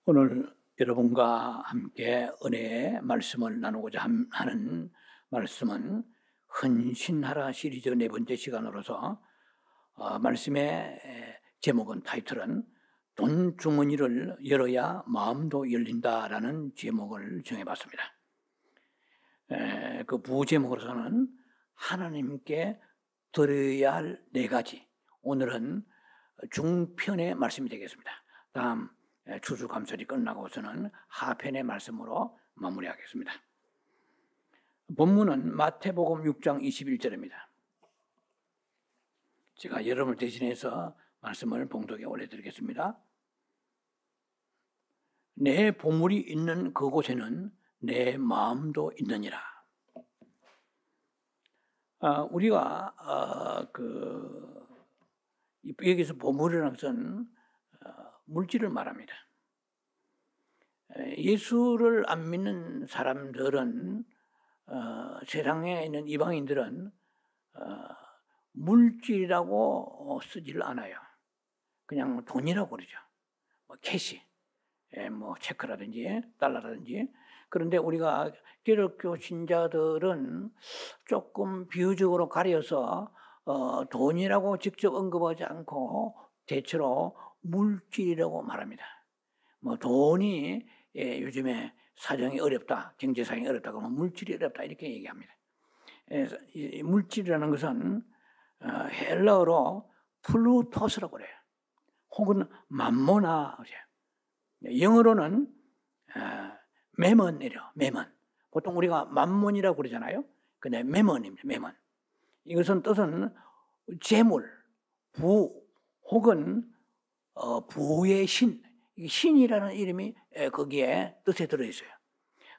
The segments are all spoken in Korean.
오늘 여러분과 함께 은혜의 말씀을 나누고자 하는 말씀은 헌신하라 시리즈 네 번째 시간으로서 말씀의 제목은 타이틀은 돈 주머니를 열어야 마음도 열린다라는 제목을 정해봤습니다. 그 부제목으로서는 하나님께 드려야 할 네 가지, 오늘은 중편의 말씀이 되겠습니다. 다음 추수감사절이 끝나고서는 하편의 말씀으로 마무리하겠습니다. 본문은 마태복음 6장 21절입니다. 제가 여러분을 대신해서 말씀을 봉독에 올려드리겠습니다. 내 보물이 있는 그곳에는 내 마음도 있느니라. 우리가 여기서 보물이라는 것은 물질을 말합니다. 예수를 안 믿는 사람들은, 세상에 있는 이방인들은 물질이라고 쓰지를 않아요. 그냥 돈이라고 그러죠. 캐시, 체크라든지 달러라든지. 그런데 우리가 기독교 신자들은 조금 비유적으로 가려서 돈이라고 직접 언급하지 않고 대체로 물질이라고 말합니다. 돈이 요즘에 사정이 어렵다, 경제 상황이 어렵다 그러면 물질이 어렵다 이렇게 얘기합니다. 이 물질이라는 것은 헬라어로 플루토스라고 그래요. 혹은 맘모나 그래요. 영어로는 메먼이래요. 메먼. 보통 우리가 맘몬이라고 그러잖아요. 근데 메먼입니다. 메먼. 이것은 뜻은 재물, 부 혹은 부의 신, 신이라는 이름이 거기에 뜻에 들어있어요.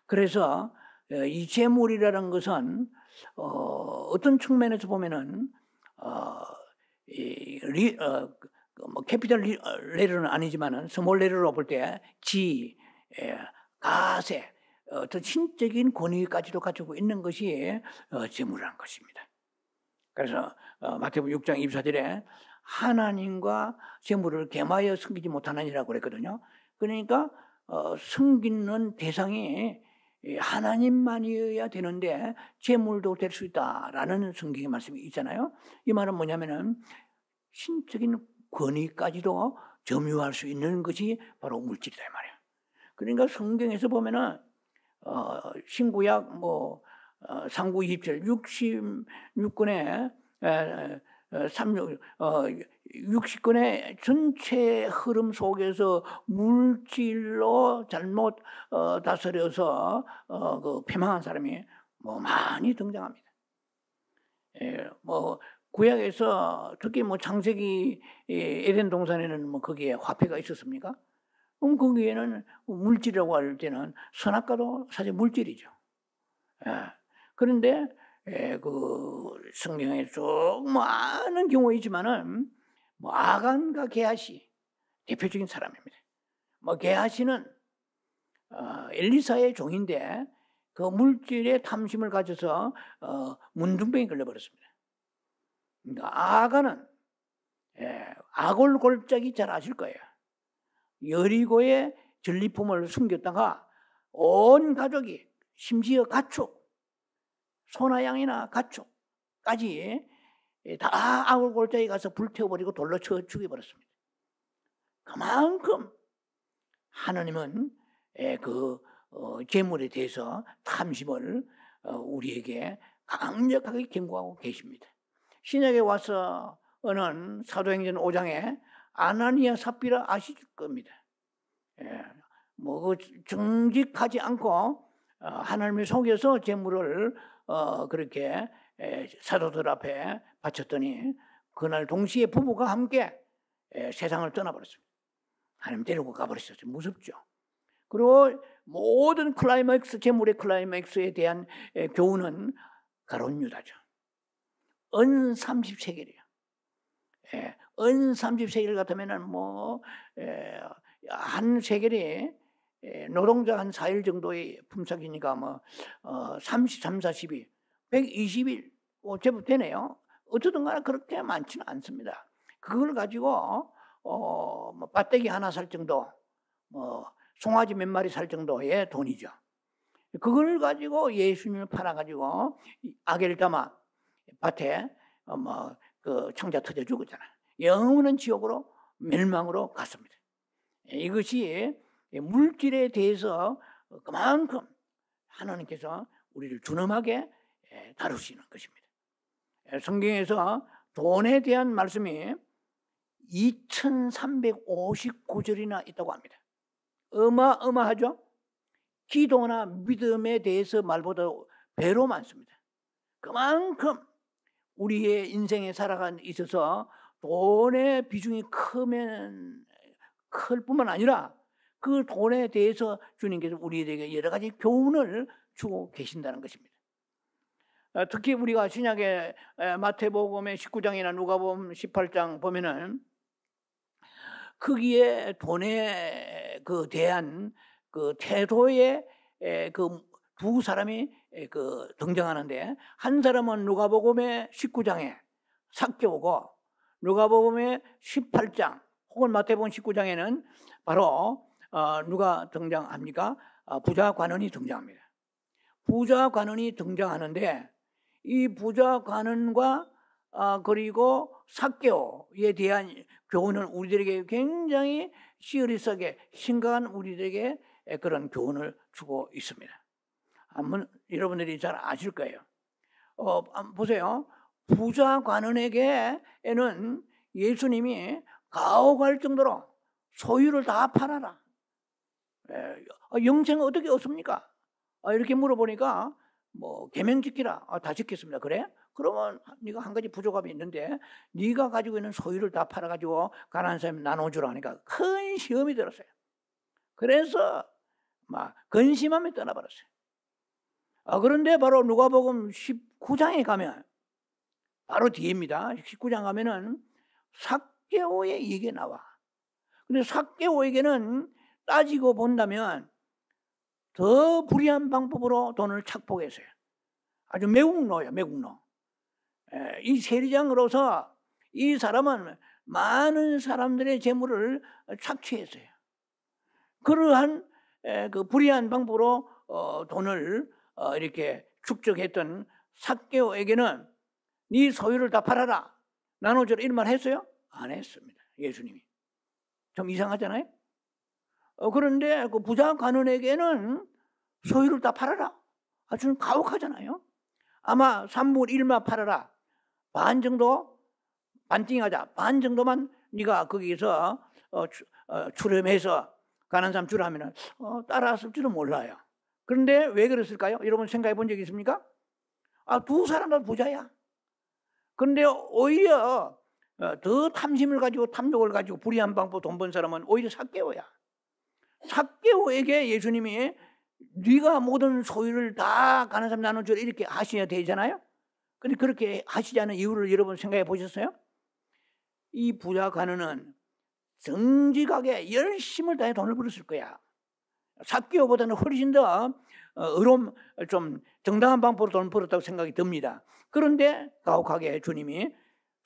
그래서 이 재물이라는 것은 어떤 측면에서 보면은 캐피탈 레터는 아니지만은 스몰 레터로 볼 때 지, 가세, 어떤 신적인 권위까지도 가지고 있는 것이 재물이라는 것입니다. 그래서 마태복음 6장 24절에 하나님과 재물을 겸하여 섬기지 못하느니라고 그랬거든요. 그러니까 섬기는 대상이 하나님만이어야 되는데 재물도 될 수 있다라는 성경의 말씀이 있잖아요. 이 말은 뭐냐면은 신적인 권위까지도 점유할 수 있는 것이 바로 물질이다 이 말이에요. 그러니까 성경에서 보면은 신구약 상구 27 66권에 60권의 전체 흐름 속에서 물질로 잘못 다스려서 패망한 사람이 많이 등장합니다. 구약에서 특히 창세기 에덴 동산에는 거기에 화폐가 있었습니까? 그럼 거기에는 물질이라고 할 때는 선악과도 사실 물질이죠. 그런데 성경에 쭉 많은 경우가 있지만은 아간과 게하시 대표적인 사람입니다. 게하시는 엘리사의 종인데 그 물질의 탐심을 가져서 문둥병에 걸려버렸습니다. 그러니까 아간은 아골 골짜기 잘 아실 거예요. 여리고의 전리품을 숨겼다가 온 가족이 심지어 가축, 소나 양이나 가축까지 다 아골 골짜기 가서 불태워버리고 돌로 쳐 죽여버렸습니다. 그만큼 하나님은 재물에 대해서 탐심을 우리에게 강력하게 경고하고 계십니다. 신약에 와서는 사도행전 5장에 아나니아 삽비라 아실 겁니다. 정직하지 않고 하나님을 속여서 재물을 그렇게 사도들 앞에 바쳤더니 그날 동시에 부부가 함께 세상을 떠나버렸습니다. 하나님 데리고 가버리셨어요. 무섭죠. 그리고 모든 클라이맥스, 재물의 클라이맥스에 대한 교훈은 가룟 유다죠. 은 30세겔이에요. 은 30세겔 같으면은 한 세겔이 노동자 한 4일 정도의 품삯이니까 33, 42, 120일 제법 되네요. 어쨌든 간에 그렇게 많지는 않습니다. 그걸 가지고 배때기 하나 살 정도 송아지 몇 마리 살 정도의 돈이죠. 그걸 가지고 예수님을 팔아가지고 아겔다마 밭에 그 창자 터져 죽었잖아. 영원한 지옥으로 멸망으로 갔습니다. 이것이 물질에 대해서 그만큼 하나님께서 우리를 준엄하게 다루시는 것입니다. 성경에서 돈에 대한 말씀이 2359절이나 있다고 합니다. 어마어마하죠? 기도나 믿음에 대해서 말보다 배로 많습니다. 그만큼 우리의 인생에 살아가는 있어서 돈의 비중이 클 뿐만 아니라 그 돈에 대해서 주님께서 우리에게 여러 가지 교훈을 주고 계신다는 것입니다. 특히 우리가 신약의 마태복음의 19장이나 누가복음 18장 보면은 거기에 돈에 그 대한 그 태도의 그 두 사람이 그 등장하는데, 한 사람은 누가복음의 19장에 삭개오고 누가복음의 18장 혹은 마태복음 19장에는 바로 누가 등장합니까? 부자 관원이 등장합니다. 부자 관원이 등장하는데 이 부자 관원과 그리고 삭개오에 대한 교훈은 우리들에게 굉장히 시리어스하게 심각한 우리들에게 그런 교훈을 주고 있습니다. 한번 여러분들이 잘 아실 거예요. 보세요. 부자 관원에게는 예수님이 가혹할 정도로 소유를 다 팔아라. 영생 어떻게 얻습니까? 이렇게 물어보니까 계명 지키라. 다 지켰습니다. 그래? 그러면 네가 한 가지 부족함이 있는데 네가 가지고 있는 소유를 다 팔아가지고 가난한 사람에 나눠주라 하니까 큰 시험이 들었어요. 그래서 막 근심하며 떠나버렸어요. 그런데 바로 누가복음 19장에 가면 바로 뒤입니다. 19장 가면은 삭개오의 얘기가 나와. 근데 삭개오에게는 따지고 본다면 더 불의한 방법으로 돈을 착복했어요. 아주 매국노예요, 매국노. 이 세리장으로서 이 사람은 많은 사람들의 재물을 착취했어요. 그러한 그 불의한 방법으로 돈을 이렇게 축적했던 삭개오에게는 네 소유를 다 팔아라, 나눠줘라 이런 말 했어요? 안 했습니다. 예수님이. 좀 이상하잖아요. 그런데 그 부자 관원에게는 소유를 다 팔아라. 아주 가혹하잖아요. 아마 3분의 1만 팔아라. 반 정도 반띵하자. 반 정도만 네가 거기서 출연해서 가난한 사람 주라 하면 따라왔을 줄은 몰라요. 그런데 왜 그랬을까요? 여러분 생각해 본 적 있습니까? 두 사람 다 부자야. 그런데 오히려 더 탐심을 가지고 탐욕을 가지고 불의한 방법 돈 번 사람은 오히려 삭개오야. 삭개오에게 예수님이 네가 모든 소유를 다 가난한 사람 나눠주라 이렇게 하셔야 되잖아요. 그런데 그렇게 하시지 않은 이유를 여러분 생각해 보셨어요? 이 부자 관원은 정직하게 열심을 다해 돈을 벌었을 거야. 삭개오보다는 훨씬 더 좀 정당한 방법으로 돈을 벌었다고 생각이 듭니다. 그런데 가혹하게 주님이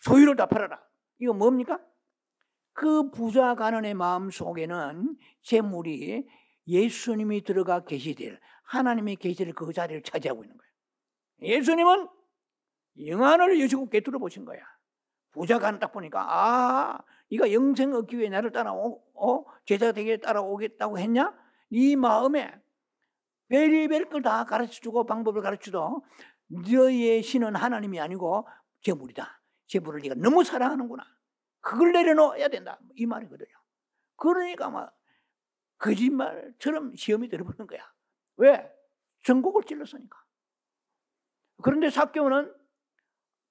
소유를 다 팔아라. 이거 뭡니까? 그 부자 관원의 마음 속에는 재물이 예수님이 들어가 계시될, 하나님의 계시될 그 자리를 차지하고 있는 거예요. 예수님은 영안을 여시고 꿰뚫어 보신 거야. 부자 관원 딱 보니까 네가 영생 얻기 위해 나를 제자 되게 따라오겠다고 했냐? 네 마음에 별의별 걸 다 가르쳐주고 방법을 가르쳐도 너의 신은 하나님이 아니고 재물이다. 재물을 네가 너무 사랑하는구나. 그걸 내려놓아야 된다. 이 말이거든요. 그러니까 막 거짓말처럼 시험이 들어버리는 거야. 왜? 전곡을 찔렀으니까. 그런데 삭개오는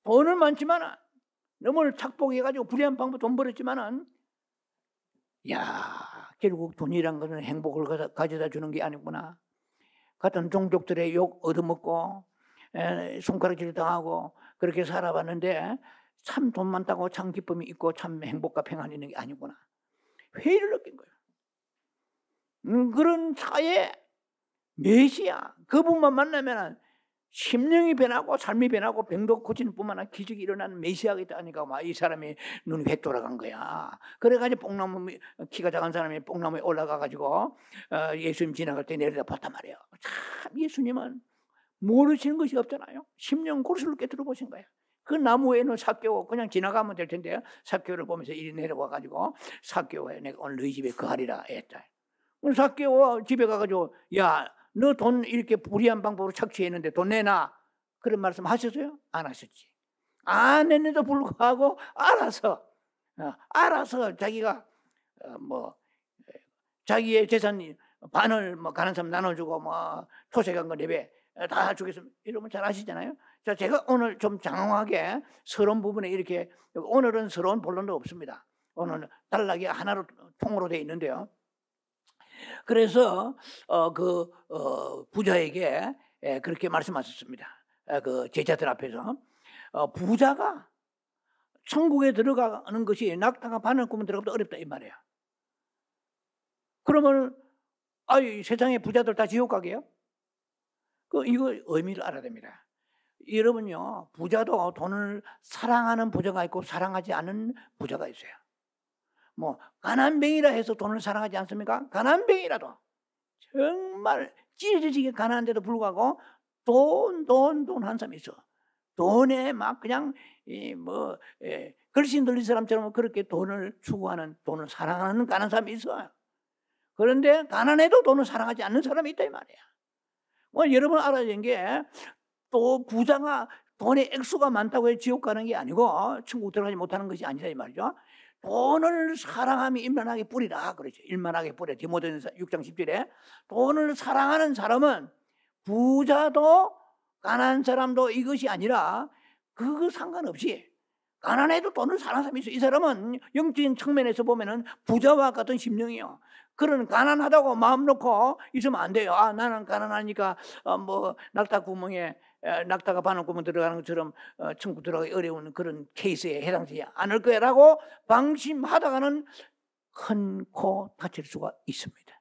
돈은 많지만 너무 착복해가지고 불의한 방법 돈 벌었지만은 결국 돈이란 것은 행복을 가져다 주는 게 아니구나. 같은 종족들의 욕 얻어먹고 손가락질 당하고 그렇게 살아봤는데 참 돈 많다고 참 기쁨이 있고 참 행복과 평안이 있는 게 아니구나. 회의를 느낀 거예요. 그런 사회 메시아 그분만 만나면 심령이 변하고 삶이 변하고 병도 고치는 뿐만 아니라 기적이 일어나는 메시아가 있다니까 막 이 사람이 눈이 획 돌아간 거야. 그래가지고 뽕나무 키가 작은 사람이 뽕나무에 올라가가지고 예수님 지나갈 때 내려다 봤단 말이에요. 참 예수님은 모르시는 것이 없잖아요. 심령 고르스를 깨뜨려 보신 거예요. 그 나무에는 삭개오 그냥 지나가면 될 텐데 삭개오를 보면서 이리 내려와가지고 삭개오야 내가 오늘 너희 집에 거하리라 했다. 삭개오 집에 가가지고 야 너 돈 이렇게 불의한 방법으로 착취했는데 돈 내놔. 그런 말씀 하셨어요? 안 하셨지. 안 했는데도 불구하고 알아서 자기가 자기의 재산 반을 가는 사람 나눠주고 토색한 거 내배 다 주겠습니다. 이러면 잘 아시잖아요. 자, 제가 오늘 좀 장황하게 서론 부분에 이렇게 오늘은 서론 본론도 없습니다. 오늘 단락이 하나로 통으로 되어 있는데요. 그래서 부자에게 그렇게 말씀하셨습니다. 그 제자들 앞에서 부자가 천국에 들어가는 것이 낙타가 바늘 꿈에 들어가도 어렵다 이 말이에요. 그러면 세상의 부자들 다 지옥 가게요? 이거 의미를 알아야 됩니다. 여러분요, 부자도 돈을 사랑하는 부자가 있고 사랑하지 않는 부자가 있어요. 가난뱅이라 해서 돈을 사랑하지 않습니까? 가난뱅이라도 정말 찌질지게 가난한데도 불구하고 돈 한 사람이 있어. 돈에 막 그냥 글씨 늘린 사람처럼 그렇게 돈을 추구하는, 돈을 사랑하는 가난한 사람이 있어요. 그런데 가난해도 돈을 사랑하지 않는 사람이 있다 이 말이야. 여러분 알아야 되는 게 또 부자가 돈의 액수가 많다고 해서 지옥 가는 게 아니고 천국 들어가지 못하는 것이 아니다 이 말이죠. 돈을 사랑함이 일만하게 뿌리라 그러죠. 일만하게 뿌려. 디모데전서 6장 10절에 돈을 사랑하는 사람은 부자도 가난한 사람도 이것이 아니라 그거 상관없이 가난해도 돈을 사랑하는 사람이 있어요. 이 사람은 영적인 측면에서 보면은 부자와 같은 심령이요. 그런 가난하다고 마음 놓고 있으면 안 돼요. 나는 가난하니까 낙타 구멍에 낙타가 바늘 구멍 들어가는 것처럼 천국 들어가기 어려운 그런 케이스에 해당되지 않을 거라고 방심하다가는 큰 코 다칠 수가 있습니다.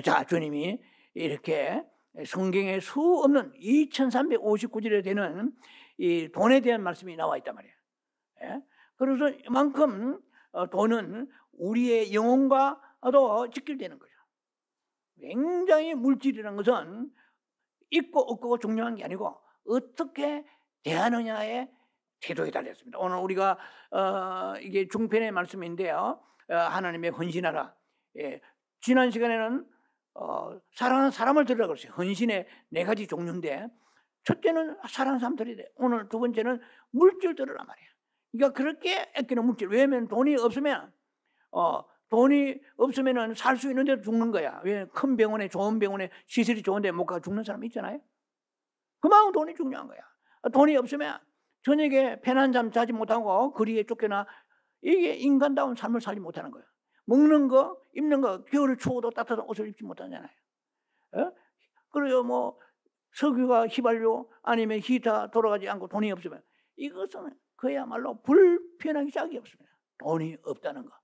자, 주님이 이렇게 성경에 수 없는 2359절에 되는 이 돈에 대한 말씀이 나와 있단 말이에요. 그래서 이만큼 돈은 우리의 영혼과도 직결되는 거죠. 굉장히 물질이라는 것은 있고 없고가 중요한 게 아니고 어떻게 대하느냐의 태도에 달렸습니다. 오늘 우리가 이게 중편의 말씀인데요. 하나님의 헌신하라. 지난 시간에는 사랑하는 사람을 들으라고 그랬어요. 헌신의 4가지 종류인데 첫째는 사랑하는 사람 들이래. 오늘 두 번째는 물질 들으란 말이에요. 그러니까 그렇게 아끼는 물질. 왜냐하면 돈이 없으면 살 수 있는데도 죽는 거야. 왜? 큰 병원에, 좋은 병원에, 시설이 좋은데 못 가서 죽는 사람 있잖아요. 그만큼 돈이 중요한 거야. 돈이 없으면 저녁에 편한 잠 자지 못하고 거리에 쫓겨나 이게 인간다운 삶을 살지 못하는 거야. 먹는 거, 입는 거, 겨울을 추워도 따뜻한 옷을 입지 못하잖아요. 그리고 석유가 휘발유 아니면 히터 돌아가지 않고 돈이 없으면 이것은 그야말로 불편하기 짝이 없습니다. 돈이 없다는 거.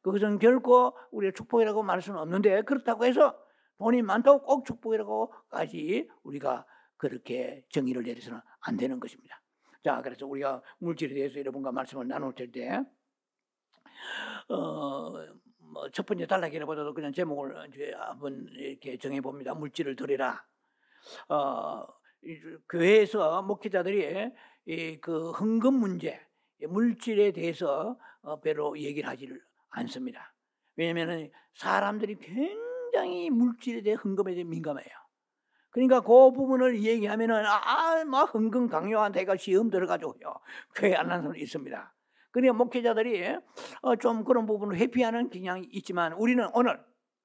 그것은 결코 우리의 축복이라고 말할 수는 없는데 그렇다고 해서 돈이 많다고 꼭 축복이라고까지 우리가 그렇게 정의를 내려서는 안 되는 것입니다. 자, 그래서 우리가 물질에 대해서 여러분과 말씀을 나눌 때 첫 번째 단락이라보다도 그냥 제목을 이제 한번 이렇게 정해봅니다. 물질을 드리라. 교회에서 목회자들이 그 헌금 문제, 물질에 대해서 별로 얘기를 하지를 않습니다. 왜냐하면 사람들이 굉장히 물질에 대해 헌금에 대해 민감해요. 그러니까 그 부분을 얘기하면은 막 헌금 강요한 데가 시험 들어가지고요. 교회 안 하는 사람이 있습니다. 그러니까 목회자들이 좀 그런 부분을 회피하는 경향이 있지만 우리는 오늘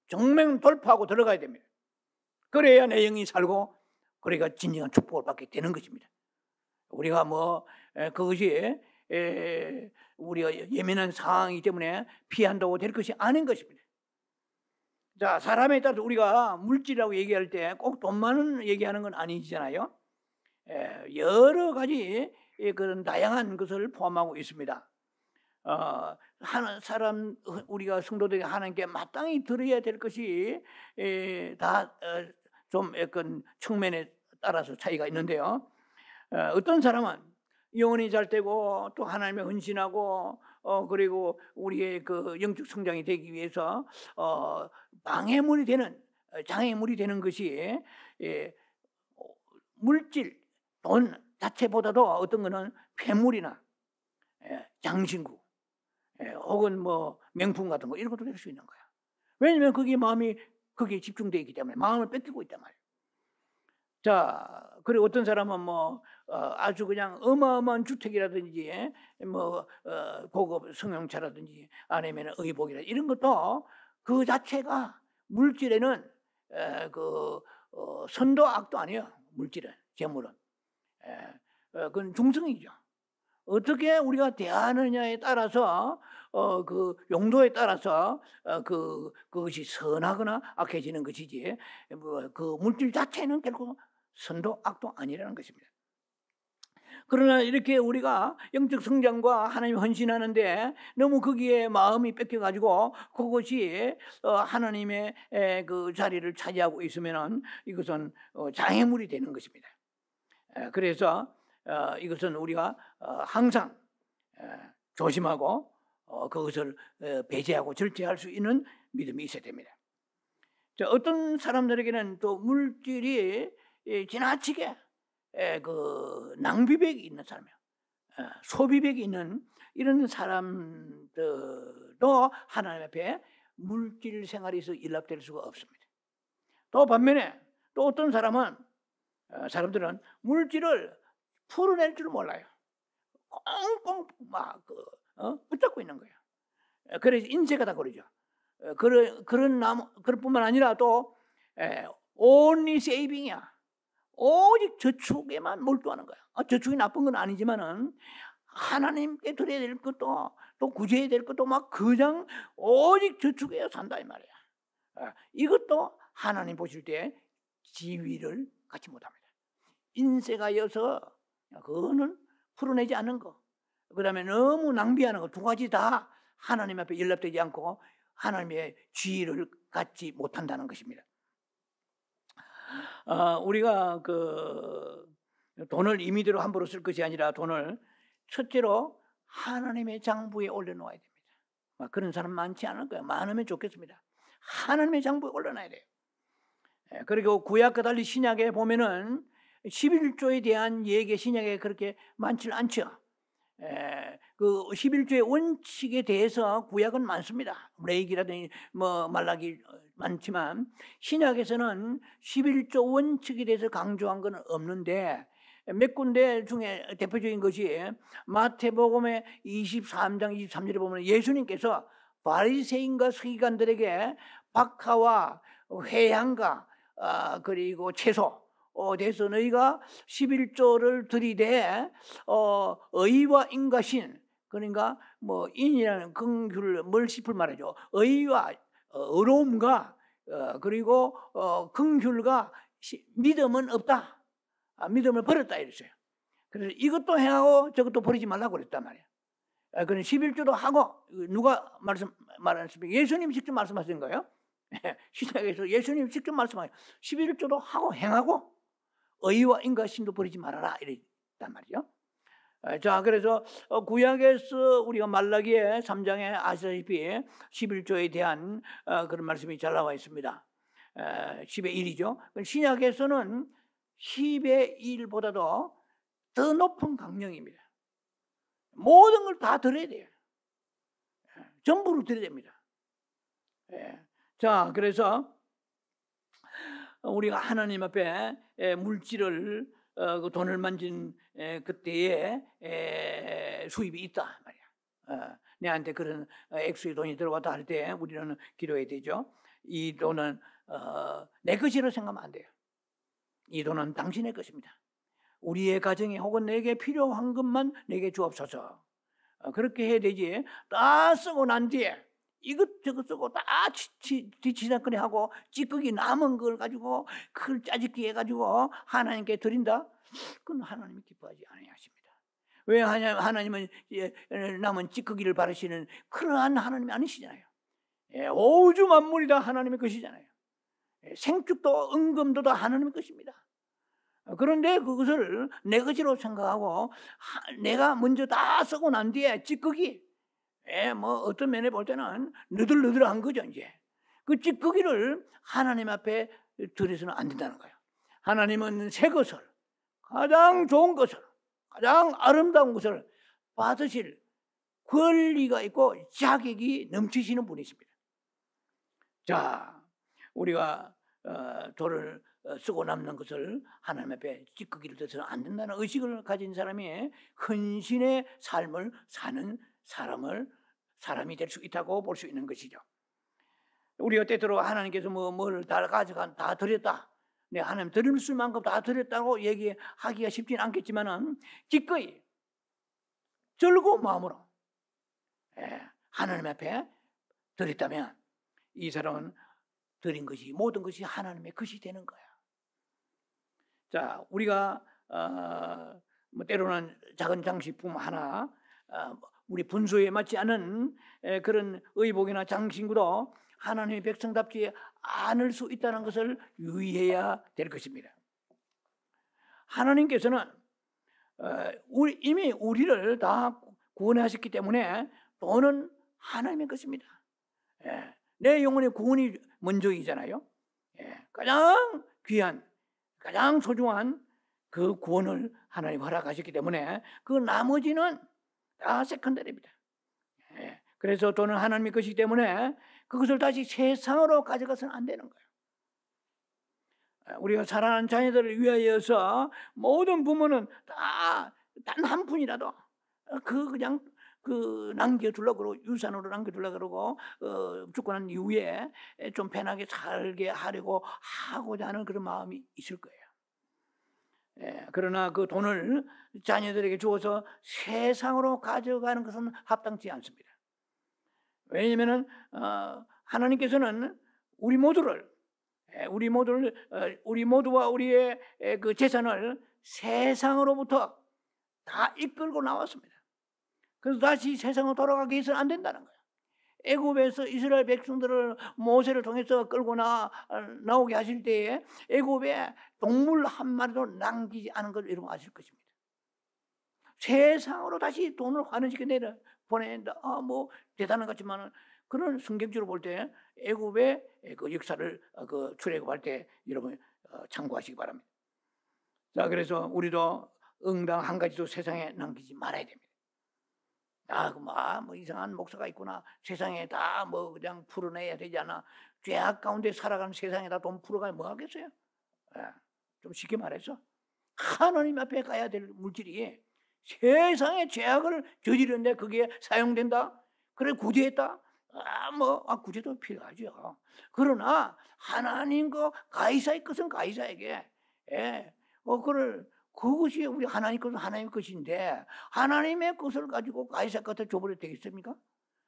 정면 돌파하고 들어가야 됩니다. 그래야 내 영이 살고 그러니까 진정한 축복을 받게 되는 것입니다. 우리가 그것이 우리가 예민한 상황이기 때문에 피한다고 될 것이 아닌 것입니다. 자, 사람에 따라서 우리가 물질이라고 얘기할 때 꼭 돈만은 얘기하는 건 아니잖아요. 여러 가지 그런 다양한 것을 포함하고 있습니다. 하는 사람 우리가 성도들이 하나님께 마땅히 드려야 될 것이 다 좀 약간 측면에 따라서 차이가 있는데요. 어떤 사람은 영혼이 잘 되고 또 하나님에 헌신하고 그리고 우리의 그 영적 성장이 되기 위해서 방해물이 되는 장애물이 되는 것이 물질, 돈 자체보다도 어떤 거는 폐물이나 장신구 혹은 뭐 명품 같은 거 이런 것도 될 수 있는 거야. 왜냐하면 마음이 거기에 집중되어 있기 때문에 마음을 뺏기고 있단 말이에요. 자, 그리고 어떤 사람은 뭐 아주 그냥 어마어마한 주택이라든지 뭐 고급 승용차라든지 아니면 의복이라 이런 것도 그 자체가 물질에는 선도 악도 아니에요. 물질은, 재물은 그건 중성이죠. 어떻게 우리가 대하느냐에 따라서 그 용도에 따라서 그것이 선하거나 악해지는 것이지 그 물질 자체는 결국 선도 악도 아니라는 것입니다. 그러나 이렇게 우리가 영적 성장과 하나님 헌신하는데 너무 거기에 마음이 뺏겨가지고 그것이 하나님의 그 자리를 차지하고 있으면은 이것은 장애물이 되는 것입니다. 그래서 이것은 우리가 항상 조심하고 그것을 배제하고 절제할 수 있는 믿음이 있어야 됩니다. 자, 어떤 사람들에게는 또 물질이 지나치게 그 낭비백이 있는 사람이에요. 소비백이 있는 이런 사람들도 하나님 앞에 물질 생활에서 일납될 수가 없습니다. 또 반면에 또 어떤 사람들은 물질을 풀어낼 줄 몰라요. 꽁꽁 막 붙잡고 있는 거예요. 그래서 인쇄가 다 그러죠. 그런 뿐만 아니라 또 only saving이야. 오직 저축에만 몰두하는 거야. 저축이 나쁜 건 아니지만은 하나님께 드려야 될 것도 또 구제해야 될 것도 막 그냥 오직 저축에 산다 이 말이야. 이것도 하나님 보실 때 지위를 갖지 못합니다. 인쇄가 여서 그거는 풀어내지 않는 거. 그 다음에 너무 낭비하는 거. 두 가지 다 하나님 앞에 연락되지 않고 하나님의 지위를 갖지 못한다는 것입니다. 우리가 그 돈을 임의대로 함부로 쓸 것이 아니라 돈을 첫째로 하나님의 장부에 올려놓아야 됩니다. 그런 사람 많지 않을 거예요. 많으면 좋겠습니다. 하나님의 장부에 올려놔야 돼요. 그리고 구약과 달리 신약에 보면은 11조에 대한 얘기 신약에 그렇게 많지는 않죠. 그 11조의 원칙에 대해서 구약은 많습니다. 레위기라든지 뭐 말라기 많지만 신약에서는 11조 원칙에 대해서 강조한 건 없는데 몇 군데 중에 대표적인 것이 마태복음의 23장 23절에 보면 예수님께서 바리새인과 서기관들에게 박하와 회향과 그리고 채소 대해서 너희가 11조를 들이대 의와 인과신 그러니까 뭐 인이라는 긍휼 멀시풀 말이죠. 의와 의로움과 그리고 긍휼과 믿음은 없다. 믿음을 버렸다 이랬어요. 그래서 이것도 행하고 저것도 버리지 말라고 그랬단 말이에요. 그럼 11조도 하고 누가 말했습니까? 예수님이 직접 말씀하신 거예요. 신약에서 예수님이 직접 말씀하세요. 11조도 하고 행하고 의와 인과심도 버리지 말아라 이랬단 말이죠. 자, 그래서 구약에서 우리가 말라기에 3장에 아시다시피 11조에 대한 그런 말씀이 잘 나와 있습니다. 10의 1이죠. 신약에서는 10의 1보다도 더 높은 강령입니다. 모든 걸 다 들어야 돼요. 전부를 들어야 됩니다. 자, 그래서 우리가 하나님 앞에 물질을 그 돈을 만진 그때에 수입이 있다 말이야. 내한테 그런 액수의 돈이 들어왔다 할 때 우리는 기도해야 되죠. 이 돈은 내 것이라고 생각하면 안 돼요. 이 돈은 당신의 것입니다. 우리의 가정에 혹은 내게 필요한 것만 내게 주옵소서. 그렇게 해야 되지. 다 쓰고 난 뒤에 이것저것 쓰고 다 뒤치다거리 하고 찌꺼기 남은 걸 가지고 그걸 짜집기 해가지고 하나님께 드린다? 그건 하나님이 기뻐하지 아니하십니다. 왜 하나님은 남은 찌꺼기를 바르시는 그러한 하나님이 아니시잖아요. 오주 만물이 다 하나님의 것이잖아요. 생축도 은금도 다 하나님의 것입니다. 그런데 그것을 내 것으로 생각하고 내가 먼저 다 쓰고 난 뒤에 찌꺼기, 뭐 어떤 면에 볼 때는 너덜너덜한 거죠. 이제 그 찌꺼기를 하나님 앞에 들여서는 안 된다는 거예요. 하나님은 새 것을, 가장 좋은 것을, 가장 아름다운 것을 받으실 권리가 있고 자격이 넘치시는 분이십니다. 자, 우리가 돌을 쓰고 남는 것을 하나님 앞에 찌꺼기를 들어서는 안 된다는 의식을 가진 사람이 헌신의 삶을 사는 사람이 될 수 있다고 볼 수 있는 것이죠. 우리가 때때로 하나님께서 뭘 다 가져간, 다 드렸다, 하나님 드릴 수 만큼 다 드렸다고 얘기하기가 쉽지는 않겠지만은 기꺼이 즐거운 마음으로 하나님 앞에 드렸다면 이 사람은 드린 것이, 모든 것이 하나님의 것이 되는 거야. 자, 우리가 뭐 때로는 작은 장식품 하나, 우리 분수에 맞지 않은 그런 의복이나 장신구도 하나님의 백성답지 않을 수 있다는 것을 유의해야 될 것입니다. 하나님께서는 이미 우리를 다 구원하셨기 때문에 돈은 하나님의 것입니다. 내 영혼의 구원이 먼저이잖아요. 가장 귀한, 가장 소중한 그 구원을 하나님 허락하셨기 때문에 그 나머지는 다 세컨더리입니다. 그래서 돈은 하나님의 것이기 때문에 그것을 다시 세상으로 가져가서는 안 되는 거예요. 우리가 사랑하는 자녀들을 위하여서 모든 부모는 다 단 한 푼이라도 그냥 남겨두려고 그러고, 유산으로 남겨두려고 그러고, 죽고 난 이후에 좀 편하게 살게 하려고 하고자 하는 그런 마음이 있을 거예요. 그러나 그 돈을 자녀들에게 주어서 세상으로 가져가는 것은 합당치 않습니다. 왜냐하면 하나님께서는 우리 모두와 우리의 그 재산을 세상으로부터 다 이끌고 나왔습니다. 그래서 다시 세상으로 돌아가게 해서는 안 된다는 거예요. 애굽에서 이스라엘 백성들을 모세를 통해서 끌고 나오게 하실 때에 애굽에 동물 한 마리도 남기지 않은 걸 여러분 아실 것입니다. 세상으로 다시 돈을 환원시켜 보낸다. 뭐 대단한 것 같지만 그런 성경적으로 볼 때 애굽의 그 역사를 출애굽할 때 여러분 참고하시기 바랍니다. 자, 그래서 우리도 응당 한 가지도 세상에 남기지 말아야 됩니다. 뭐 이상한 목사가 있구나, 세상에 다 뭐 그냥 풀어내야 되지 않아. 죄악 가운데 살아가는 세상에다 돈 풀어가면 뭐 하겠어요? 좀 쉽게 말해서 하나님 앞에 가야 될 물질이 세상에 죄악을 저지르는데 그게 사용된다? 그래 구제했다? 구제도 필요하죠. 그러나 하나님 가이사의 것은 가이사에게, 그것이 우리 하나님 것은 하나님의 것인데 하나님의 것을 가지고 가이사 것을 줘버려도 되겠습니까?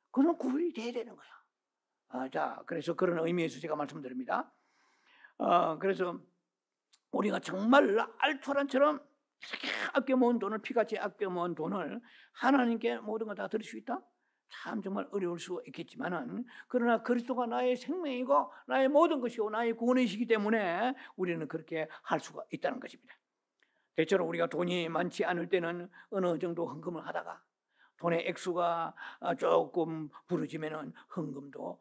그건 구분이 돼야 되는 거야. 자, 그래서 그런 의미에서 제가 말씀드립니다. 그래서 우리가 정말 알토란처럼 아껴 모은 돈을, 피같이 아껴 모은 돈을 하나님께 모든 걸 다 드릴 수 있다? 참 정말 어려울 수 있겠지만은, 그러나 그리스도가 나의 생명이고 나의 모든 것이고 나의 구원이시기 때문에 우리는 그렇게 할 수가 있다는 것입니다. 대체로 우리가 돈이 많지 않을 때는 어느 정도 헌금을 하다가 돈의 액수가 조금 부르지면은 헌금도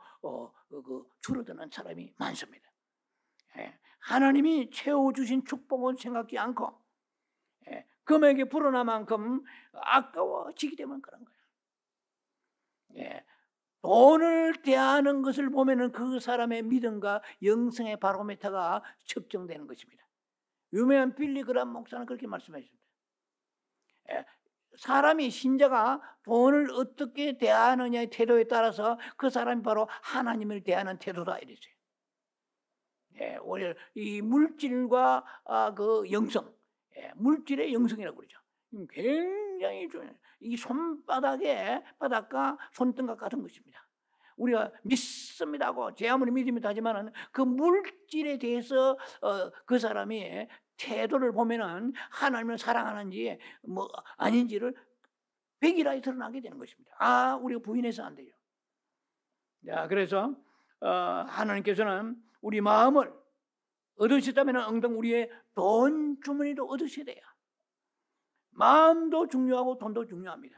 줄어드는 사람이 많습니다. 하나님이 채워주신 축복은 생각지 않고 금액이 불어난 만큼 아까워지기 때문에 그런 거예요. 돈을 대하는 것을 보면은 그 사람의 믿음과 영성의 바로미터가 측정되는 것입니다. 유명한 빌리 그람 목사는 그렇게 말씀하셨습니다. 사람이, 신자가 돈을 어떻게 대하느냐의 태도에 따라서 그 사람이 바로 하나님을 대하는 태도다 이랬어요. 오히려 이 물질과 그 영성, 물질의 영성이라고 그러죠. 굉장히 중요해요. 이 바닥과 손등과 같은 것입니다. 우리가 믿습니다고 제 아무리 믿습니다 하지만은 그 물질에 대해서 그 사람이 태도를 보면은 하나님을 사랑하는지 뭐 아닌지를 백일하게 드러나게 되는 것입니다. 우리가 부인해서 안 돼요. 자, 그래서 하나님께서는 우리 마음을 얻으셨다면 응당 우리의 돈 주머니도 얻으셔야 돼요. 마음도 중요하고 돈도 중요합니다.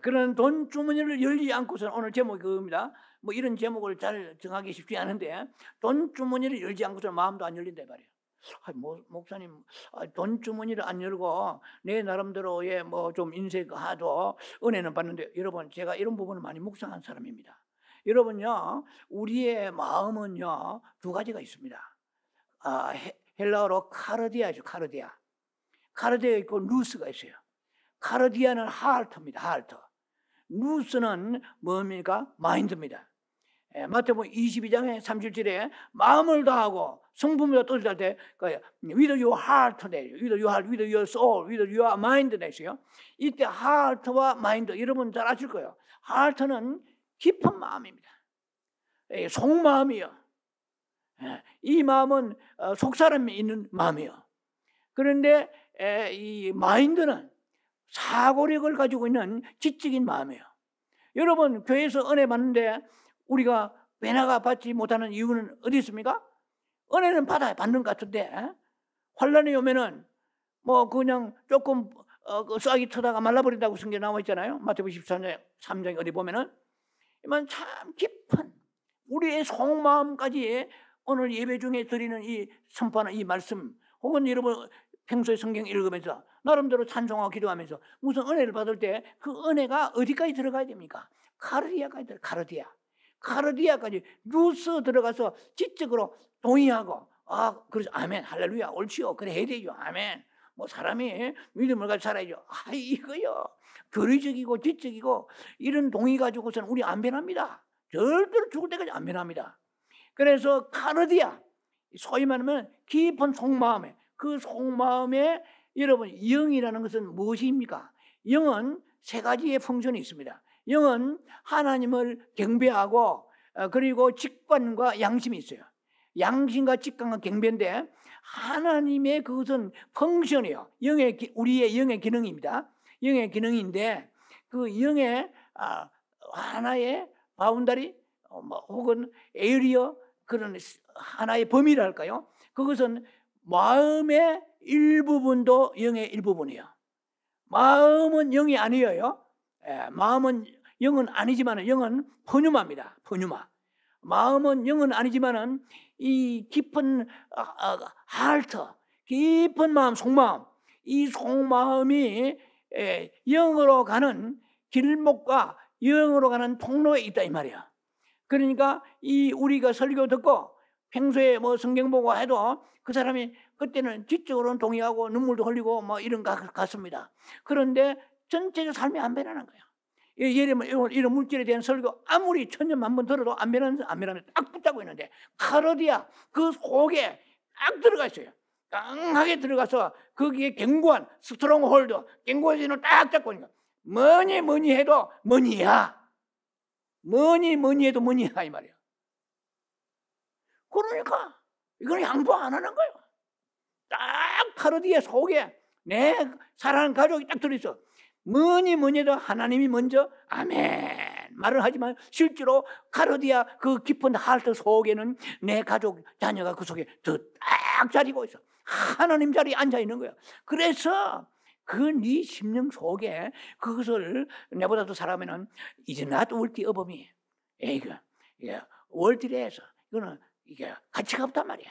그런 돈 주머니를 열지 않고서는, 오늘 제목이 그겁니다. 뭐 이런 제목을 잘 정하기 쉽지 않은데, 돈 주머니를 열지 않고서는 마음도 안 열린다 말이에요. 목사님, 돈 주머니를 안 열고 내 나름대로의 뭐 좀 인색하도 은혜는 받는데, 여러분 제가 이런 부분을 많이 묵상한 사람입니다. 여러분요, 우리의 마음은요 두 가지가 있습니다. 헬라어로 카르디아죠. 카르디아 있고 누스가 있어요. 카르디아는 하르트입니다. 하르트. 누스는 뭡니까? 마인드입니다. 마태복음 22장의 37절에 마음을 다하고 성품을 떠들 때 with your heart, with your soul, with your mind 있어요. 이때 heart와 mind, 여러분 잘 아실 거예요. heart는 깊은 마음입니다. 속마음이요. 이 마음은 속사람이 있는 마음이요. 그런데 이 마인드는 사고력을 가지고 있는 지적인 마음이에요. 여러분 교회에서 은혜 받는데 우리가 변화가 받지 못하는 이유는 어디 있습니까? 은혜는 받는 것 같은데 환란이 오면은 뭐 그냥 조금 싹이 트다가 말라버린다고 성경에 나와 있잖아요. 마태복음 13장 어디 보면은 참 깊은 우리의 속마음까지 오늘 예배 중에 드리는 이 선포하는 이 말씀, 혹은 여러분 평소에 성경 읽으면서 나름대로 찬송하고 기도하면서 무슨 은혜를 받을 때 그 은혜가 어디까지 들어가야 됩니까? 카르디아까지 들어가. 카르디아까지 루스 들어가서 지적으로 동의하고, 그래서 아멘, 할렐루야, 옳지요, 그래 해야 되죠, 아멘. 뭐 사람이 믿음을 가지고 살아야죠. 이거요 교리적이고 지적이고 이런 동의 가지고서는 우리 안 변합니다. 절대로 죽을 때까지 안 변합니다. 그래서 카르디아, 소위 말하면 깊은 속마음에, 그 속마음에 여러분 영이라는 것은 무엇입니까? 영은 세 가지의 펑션이 있습니다. 영은 하나님을 경배하고 그리고 직관과 양심이 있어요. 양심과 직관과 경배인데 하나님의 그것은 펑션이에요. 우리의 영의 기능입니다. 영의 기능인데 그 영의 하나의 바운다리 혹은 에리어, 그런 하나의 범위랄까요? 그것은 마음의 일부분도 영의 일부분이에요. 마음은 영이 아니에요. 마음은 영은 아니지만 영은 포뉴마입니다. 포뉴마. 마음은 영은 아니지만은 이 깊은 하르트, 깊은 마음, 속마음, 이 속마음이 영으로 가는 길목과 영으로 가는 통로에 있다 이 말이야. 그러니까 이 우리가 설교 듣고 평소에 뭐 성경 보고 해도 그 사람이 그때는 지적으로는 동의하고 눈물도 흘리고 뭐 이런 것 같습니다. 그런데 전체적 삶이 안 변하는 거야. 예를 들면 이런 물질에 대한 설교 아무리 천년 만번 들어도 안 변하는 딱 붙잡고 있는데 카르디아 그 속에 딱 들어가 있어요. 강하게 들어가서 거기에 견고한 스트롱홀드, 견고한 진을 딱 잡고 있는 거야. 뭐니 해도 뭐니야. 뭐니 해도 뭐니야 이 말이야. 그러니까 이건 양보 안 하는 거예요. 딱 카르디아 속에 내 사랑하는 가족이 딱 들어있어. 뭐니 해도 하나님이 먼저 아멘 말을 하지만 실제로 카르디아 그 깊은 하트 속에는 내 가족 자녀가 그 속에 더 딱 자리고 있어. 하나님 자리에 앉아 있는 거야. 그래서 그 네 심령 속에 그것을 내보다 더 잘하면은 이제 not worthy of me. 이게 worthy에서 이거는 이게 가치가 없단 말이야.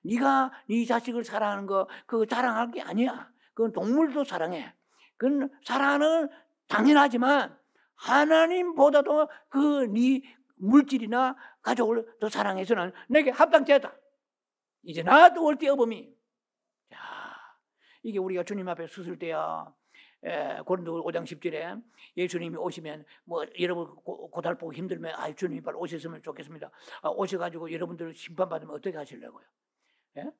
네가 네 자식을 사랑하는 거 그거 자랑할 게 아니야. 그건 동물도 사랑해. 그건 사랑은 당연하지만 하나님보다도 그 네 물질이나 가족을 더 사랑해서는 내게 합당치 않다. 이제 나도 올 때 어범이. 자, 이게 우리가 주님 앞에 섰을 때야. 고린도 5장 10절에 예수님이 오시면 뭐 여러분 고달프고 힘들면 주님이 빨리 오셨으면 좋겠습니다. 오셔가지고 여러분들 심판받으면 어떻게 하시려고요? 예?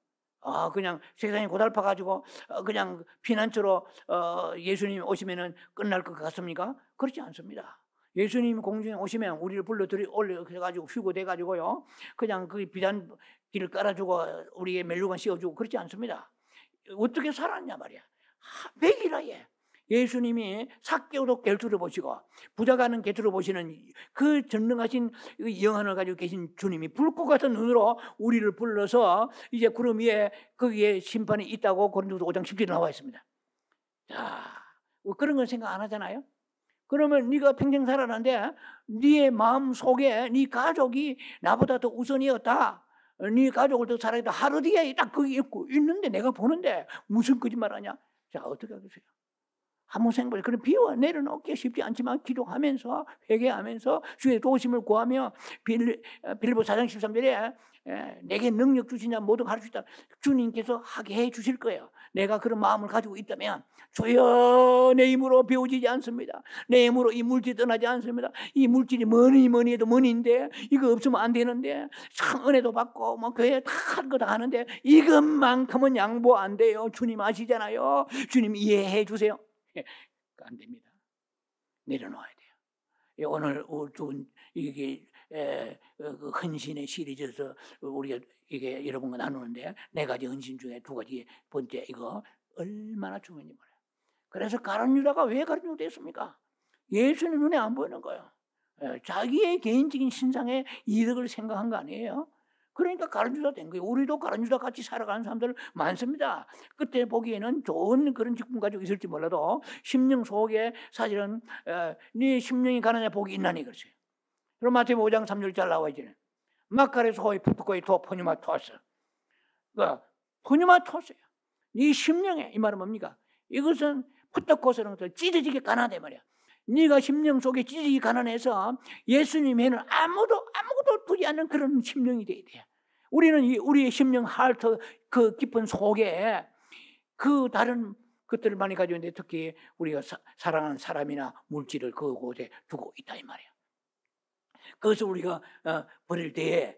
그냥 세상이 고달파가지고 그냥 피난처로 예수님이 오시면은 끝날 것 같습니까? 그렇지 않습니다. 예수님이 공중에 오시면 우리를 올려가지고 휴고돼가지고요. 그냥 그 비단 길을 깔아주고 우리의 멜루관 씌워주고 그렇지 않습니다. 어떻게 살았냐 말이야. 백일하에 예수님이 삭개오도 개투를 보시고 부자가 하는 개투를 보시는 그 전능하신 영안을 가지고 계신 주님이 불꽃 같은 눈으로 우리를 불러서 이제 구름 위에 거기에 심판이 있다고 고린도서 5장 10절에 나와 있습니다. 자, 그런 건 생각 안 하잖아요. 그러면 네가 평생 살아났는데 네 마음 속에 네 가족이 나보다 더 우선이었다. 네 가족을 더 사랑했다. 하루 뒤에 딱 거기 있는데 내가 보는데 무슨 거짓말하냐? 자, 어떻게 하겠어요? 한번 생각해. 그럼 비워 내려놓기 쉽지 않지만 기도하면서 회개하면서 주의 도우심을 구하며 빌립보 4장 13절에 내게 능력 주시냐 모두 가르쳐 주시다. 주님께서 하게 해 주실 거예요. 내가 그런 마음을 가지고 있다면 주여 내 힘으로 배워지지 않습니다. 내 힘으로 이 물질이 떠나지 않습니다. 이 물질이 뭐니 해도 뭐니인데 이거 없으면 안 되는데 참 은혜도 받고 뭐 교회 다 할 거 다 하는데 이것만큼은 양보 안 돼요. 주님 아시잖아요. 주님 이해해 주세요. 안 됩니다. 내려놓아야 돼요. 오늘 이게 헌신의 시리즈에서 우리가 이게 여러분과 나누는데 4가지 헌신 중에 2가지 번째 이거 얼마나 중요한지 몰라요. 그래서 가룟 유다가 왜 가룟 유다 됐습니까? 예수님 눈에 안 보이는 거예요. 자기의 개인적인 신상의 이득을 생각한 거 아니에요. 그러니까 가룟 유다 된 거예요. 우리도 가룟 유다 같이 살아가는 사람들 많습니다. 그때 보기에는 좋은 그런 직분 가지고 있을지 몰라도 심령 속에 사실은 네 심령이 가느냐 복이 있나니 그러세요. 그럼 마태복음 5장 3절 잘 나와 있잖아요. 마카레스 호이 푸트코이 토 포뉴마 토스. 포뉴마 토스예요. 네 심령에 이 말은 뭡니까? 이것은 푸트코스는 찢어지게 가난하단 말이야. 네가 심령 속에 찢어지게 가난해서 예수님 외에는 아무도 두지 않는 그런 심령이 돼야 돼요. 우리는 우리의 심령 하트 그 깊은 속에 그 다른 것들을 많이 가지고 있는데 특히 우리가 사랑하는 사람이나 물질을 그곳에 두고 있다 이 말이에요. 그것을 우리가 버릴 때에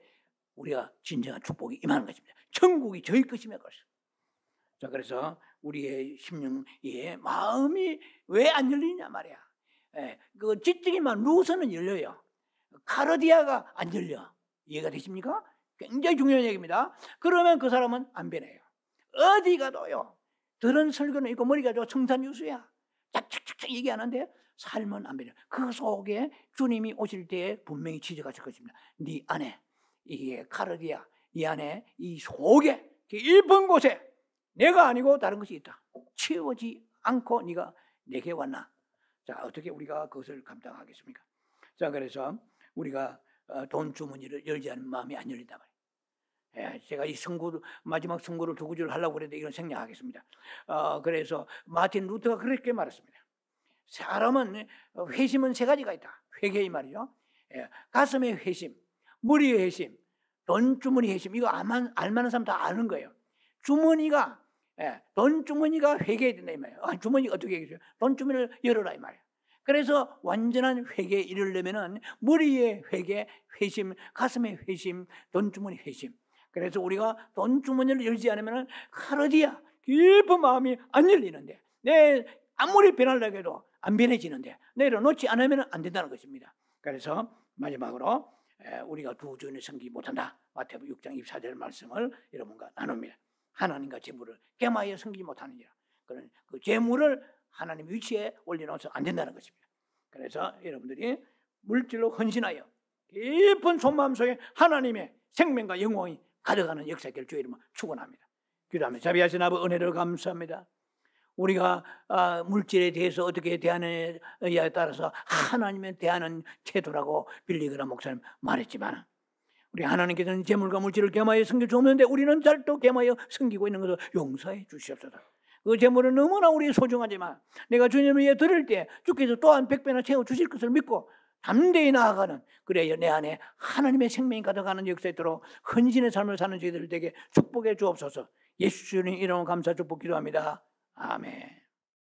우리가 진정한 축복이 임하는 것입니다. 천국이 저희 것이며 그렇습니다. 자, 그래서 우리의 심령의 마음이 왜 안 열리냐 말이야. 그 지적인만 루서는 열려요. 카르디아가 안 열려. 이해가 되십니까? 굉장히 중요한 얘기입니다. 그러면 그 사람은 안 변해요. 어디 가도요. 들은 설교는 있고 머리가 저 청산유수야. 착착착착 얘기하는데 삶은 안 변해요. 그 속에 주님이 오실 때에 분명히 지적하실 것입니다. 네 안에 이게 카르디아, 이 안에 이 속에 깊은 곳에 내가 아니고 다른 것이 있다. 치워지 않고 네가 내게 왔나? 자, 어떻게 우리가 그것을 감당하겠습니까? 자, 그래서 우리가 돈 주머니를 열지 않는 마음이 안 열린단 말이에요. 제가 이 마지막 선고를 2구절을 하려고 그랬는데 이건 생략하겠습니다. 그래서 마틴 루터가 그렇게 말했습니다. 사람은 회심은 3가지가 있다. 회개의 말이죠. 가슴의 회심, 머리의 회심, 돈 주머니 회심. 이거 알만한 사람 다 아는 거예요. 주머니가 돈 주머니가 회개해야 된다 이 말이에요. 주머니가 어떻게 얘기해요? 돈 주머니를 열어라 이 말이에요. 그래서 완전한 회개에 이르려면은 머리의 회개, 회심, 가슴의 회심, 돈 주머니 회심. 그래서 우리가 돈 주머니를 열지 않으면은 카르디아 깊은 마음이 안 열리는데, 내 아무리 변하려고 해도 안 변해지는데 내려놓지 않으면 안 된다는 것입니다. 그래서 마지막으로 우리가 두 주인을 섬기지 못한다. 마태복음 6장 24절 말씀을 여러분과 나눕니다. 하나님과 재물을 겸하여 섬기지 못하느니라. 그런 그 재물을 하나님 위치에 올려놓아서 안 된다는 것입니다. 그래서 여러분들이 물질로 헌신하여 깊은 속마음 속에 하나님의 생명과 영광이 가득하는 역사길 주의 이름으로 축원합니다. 기도하며 자비하신 아버지 은혜를 감사합니다. 우리가 물질에 대해서 어떻게 대하느냐에 따라서 하나님에 대하는 태도라고 빌리그라 목사님 말했지만 우리 하나님께서는 재물과 물질을 겸하여 섬겨 주었는데 우리는 잘도 겸하여 섬기고 있는 것을 용서해 주시옵소서. 그 재물은 너무나 우리 소중하지만 내가 주님을 위해 드릴 때 주께서 또한 100배나 채워주실 것을 믿고 담대히 나아가는 그래야 내 안에 하나님의 생명이 가득하는 역사에 있도록 헌신의 삶을 사는 저희들 되게 축복해 주옵소서. 예수 주님 이름으로 감사 축복 기도합니다. 아멘.